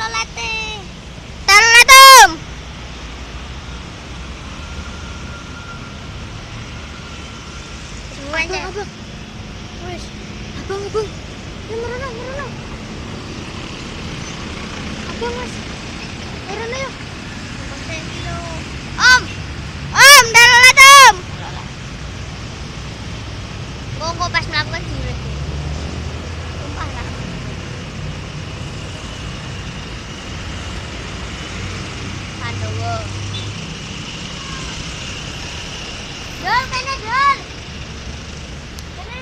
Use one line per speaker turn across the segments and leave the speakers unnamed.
lolete. Terletum. Semuanya. Abang. Wes. Abang. Ya merono. Abang Mas. Merono yuk. Om, terletum. Kok pas melakukan jurus. Sumpah lah. Pandowo. Dol, kene dol. Kene.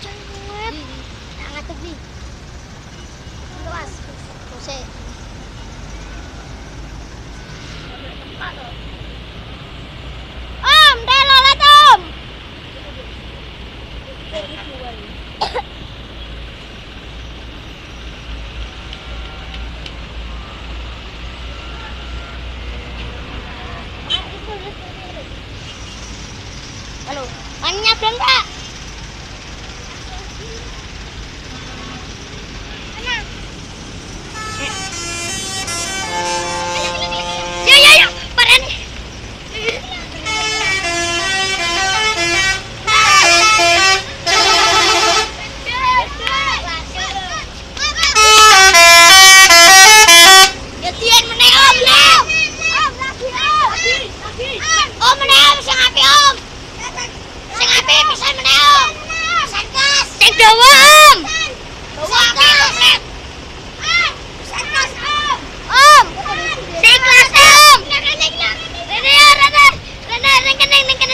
Cewek. Sangat tebi. Luas. Kose. Om, terletum. Halo, annya belum Kak? Ya, parah nih. Ya tian meneh Om lah. Om lagi. Om meneh Om sing api Om. Sing api pisan meneh Om. Pisan gas. Sing dawa Om. Dawa api Om. Pisan gas Om. Om. Sing kelas Om. Rene. Rene.